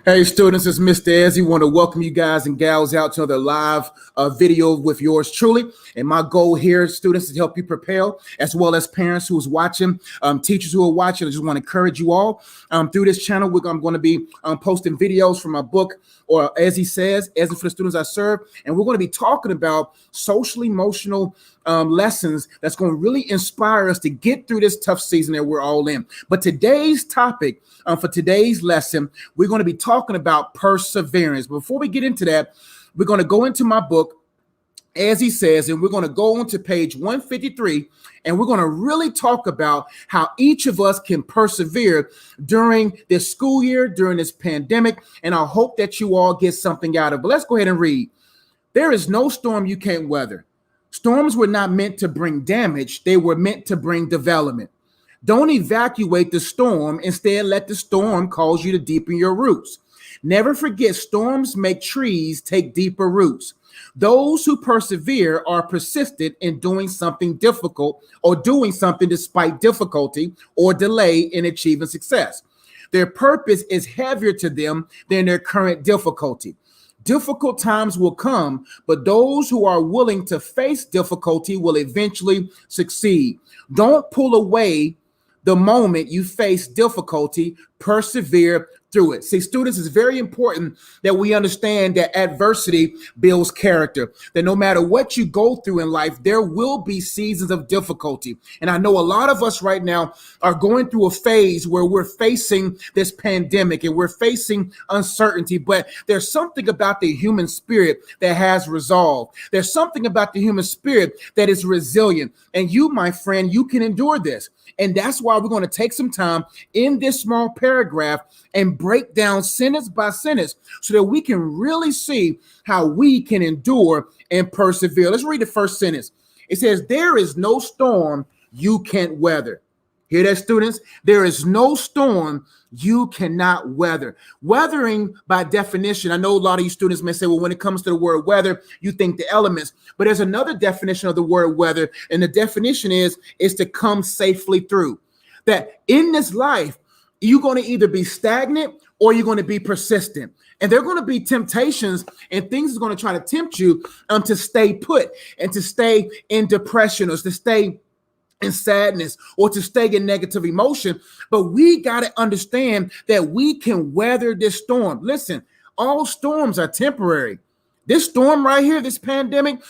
Hey students, it's Mr. Ezzy. Want to welcome you guys and gals out to another live video with yours truly. And my goal here, students, is to help you prepare, as well as parents who's watching, teachers who are watching. I just want to encourage you all through this channel. I'm going to be posting videos from my book, or as he says, Ezzy for the Students I Serve. And we're going to be talking about social emotional lessons that's going to really inspire us to get through this tough season that we're all in. But today's topic for today's lesson, we're going to be talking about perseverance. Before we get into that, we're going to go into my book, as he says, and we're going to go on to page 153, and we're going to really talk about how each of us can persevere during this school year, during this pandemic, and I hope that you all get something out of it. But let's go ahead and read. There is no storm you can't weather. Storms were not meant to bring damage. They were meant to bring development. Don't evacuate the storm. Instead, let the storm cause you to deepen your roots. Never forget, storms make trees take deeper roots. Those who persevere are persistent in doing something difficult, or doing something despite difficulty or delay in achieving success. Their purpose is heavier to them than their current difficulty. Difficult times will come, but those who are willing to face difficulty will eventually succeed. Don't pull away the moment you face difficulty. Persevere through it. See, students, it's very important that we understand that adversity builds character, that no matter what you go through in life, there will be seasons of difficulty. And I know a lot of us right now are going through a phase where we're facing this pandemic and we're facing uncertainty, but there's something about the human spirit that has resolve. There's something about the human spirit that is resilient. And you, my friend, you can endure this. And that's why we're going to take some time in this small paragraph and break down sentence by sentence so that we can really see how we can endure and persevere. Let's read the first sentence. It says, there is no storm you can't weather. Hear that, students? There is no storm you cannot weather. Weathering, by definition, I know a lot of you students may say, well, when it comes to the word weather, you think the elements, but there's another definition of the word weather, and the definition is to come safely through. That in this life, you're going to either be stagnant or you're going to be persistent. And there are going to be temptations and things are going to try to tempt you to stay put and to stay in depression or to stay in sadness or to stay in negative emotion. But we got to understand that we can weather this storm. Listen, all storms are temporary. This storm right here, this pandemic,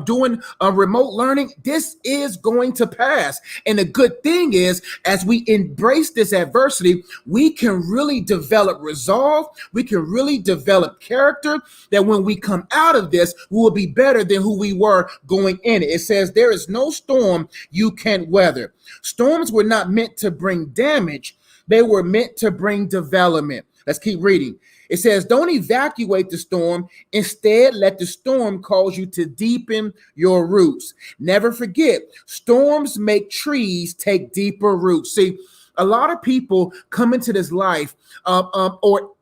doing remote learning, this is going to pass. And the good thing is, as we embrace this adversity, we can really develop resolve. We can really develop character that when we come out of this, we will be better than who we were going in it. It says, there is no storm you can't weather. Storms were not meant to bring damage. They were meant to bring development. Let's keep reading. It says, don't evacuate the storm. Instead, let the storm cause you to deepen your roots. Never forget, storms make trees take deeper roots. See, a lot of people come into this life or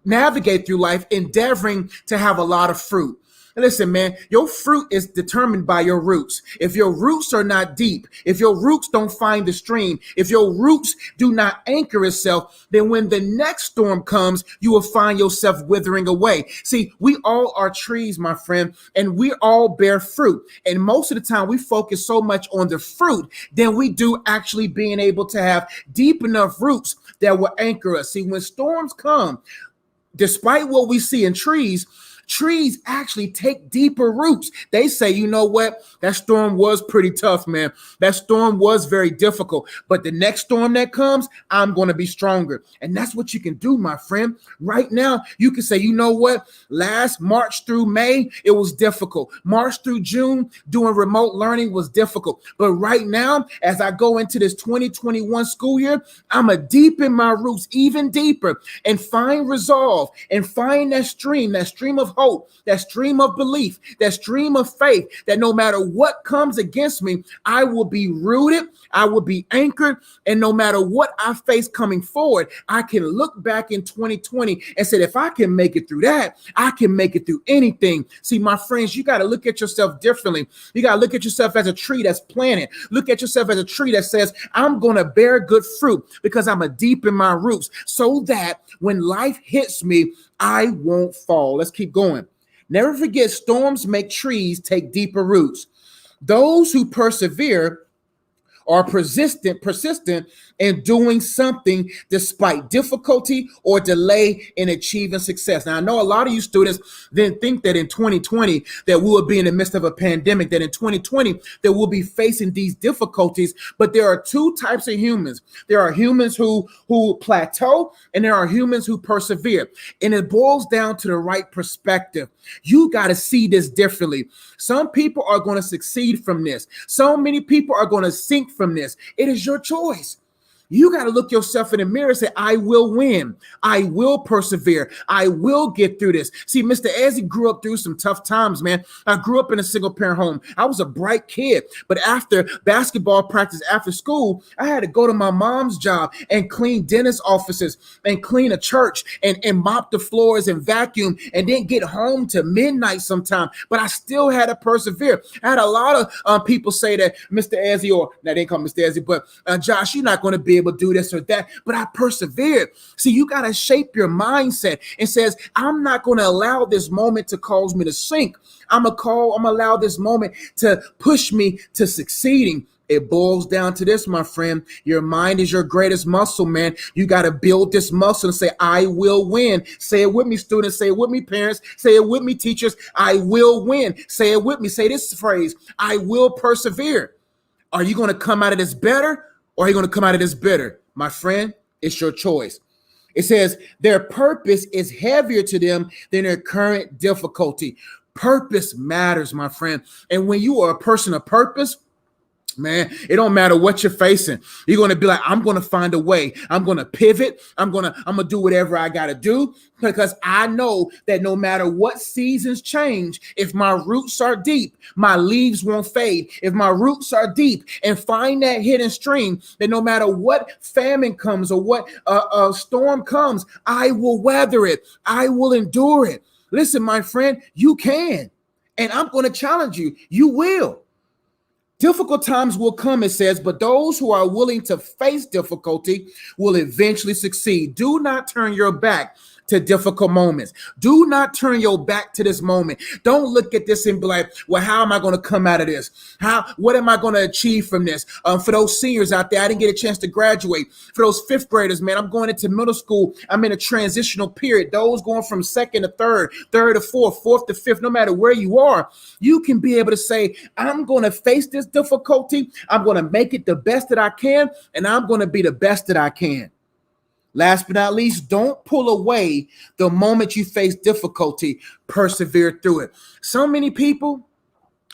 navigate through life endeavoring to have a lot of fruit. Listen, man, your fruit is determined by your roots. If your roots are not deep, if your roots don't find the stream, if your roots do not anchor itself, then when the next storm comes, you will find yourself withering away. See, we all are trees, my friend, and we all bear fruit. And most of the time we focus so much on the fruit than we do actually being able to have deep enough roots that will anchor us. See, when storms come, despite what we see in trees actually take deeper roots. They say, you know what? That storm was pretty tough, man. That storm was very difficult. But the next storm that comes, I'm going to be stronger. And that's what you can do, my friend. Right now, you can say, you know what? Last March through May, it was difficult. March through June, doing remote learning was difficult. But right now, as I go into this 2021 school year, I'm going to deepen my roots even deeper and find resolve and find that stream of hope, that stream of belief, that stream of faith, that no matter what comes against me, I will be rooted, I will be anchored, and no matter what I face coming forward, I can look back in 2020 and say, if I can make it through that, I can make it through anything. See, my friends, you got to look at yourself differently. You got to look at yourself as a tree that's planted. Look at yourself as a tree that says, I'm going to bear good fruit because I'm a deepen my roots so that when life hits me, I won't fall. Let's keep going. Never forget, storms make trees take deeper roots. Those who persevere are persistent in doing something despite difficulty or delay in achieving success. Now, I know a lot of you students didn't think that in 2020 that we would be in the midst of a pandemic, that in 2020 that we'll be facing these difficulties, but there are two types of humans. There are humans who plateau, and there are humans who persevere. And it boils down to the right perspective. You got to see this differently. Some people are going to succeed from this. So many people are going to sink from this. It is your choice. You got to look yourself in the mirror and say, I will win. I will persevere. I will get through this. See, Mr. Ezzy grew up through some tough times, man. I grew up in a single parent home. I was a bright kid, but after basketball practice after school, I had to go to my mom's job and clean dentist offices and clean a church and mop the floors and vacuum and then get home to midnight sometime. But I still had to persevere. I had a lot of people say that Mr. Ezzy, or they didn't call Mr. Ezzy, but Josh, you're not going to be able to do this or that, but I persevered. See, you got to shape your mindset and says, I'm not going to allow this moment to cause me to sink. I'm going to allow this moment to push me to succeeding. It boils down to this, my friend. Your mind is your greatest muscle, man. You got to build this muscle and say, I will win. Say it with me, students. Say it with me, parents. Say it with me, teachers. I will win. Say it with me. Say this phrase, I will persevere. Are you going to come out of this better? Or are you going to come out of this bitter? My friend, it's your choice. It says their purpose is heavier to them than their current difficulty. Purpose matters, my friend. And when you are a person of purpose, man, it don't matter what you're facing. You're going to be like, I'm going to find a way. I'm going to pivot. I'm going to do whatever I got to do because I know that no matter what seasons change, if my roots are deep, my leaves won't fade. If my roots are deep and find that hidden stream, then no matter what famine comes or what storm comes, I will weather it. I will endure it. Listen, my friend, you can. And I'm going to challenge you. You will. Difficult times will come, it says, but those who are willing to face difficulty will eventually succeed. Do not turn your back to difficult moments. Do not turn your back to this moment. Don't look at this and be like, well, how am I going to come out of this? What am I going to achieve from this? For those seniors out there, I didn't get a chance to graduate. For those fifth graders, man, I'm going into middle school. I'm in a transitional period. Those going from second to third, third to fourth, fourth to fifth, no matter where you are, you can be able to say, I'm going to face this difficulty. I'm going to make it the best that I can, and I'm going to be the best that I can. Last but not least, don't pull away the moment you face difficulty. Persevere through it. So many people,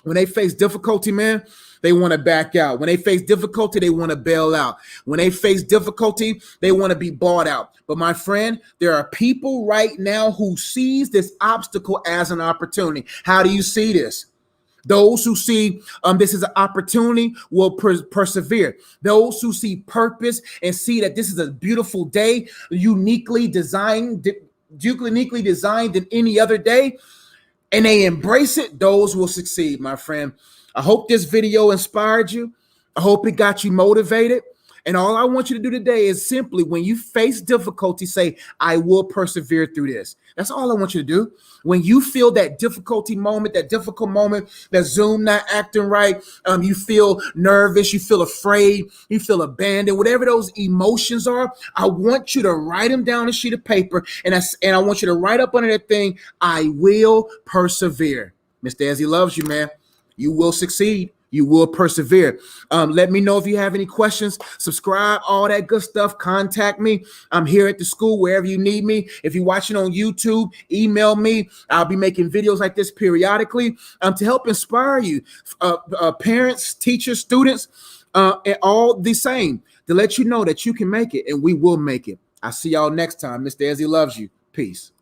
when they face difficulty, man, they want to back out. When they face difficulty, they want to bail out. When they face difficulty, they want to be bought out. But my friend, there are people right now who sees this obstacle as an opportunity. How do you see this? Those who see this as an opportunity will persevere. Those who see purpose and see that this is a beautiful day, uniquely designed than any other day, and they embrace it, those will succeed, my friend. I hope this video inspired you. I hope it got you motivated. And all I want you to do today is simply, when you face difficulty, say, I will persevere through this. That's all I want you to do. When you feel that difficult moment, that Zoom not acting right, you feel nervous, you feel afraid, you feel abandoned, whatever those emotions are, I want you to write them down on a sheet of paper, and I want you to write up under that thing, I will persevere. Mr. Ezzy loves you, man. You will succeed. You will persevere. Let me know if you have any questions. Subscribe, all that good stuff. Contact me. I'm here at the school wherever you need me. If you're watching on YouTube, email me. I'll be making videos like this periodically to help inspire you, parents, teachers, students, and all the same, to let you know that you can make it, and we will make it. I'll see y'all next time. Mr. Ezzy loves you. Peace.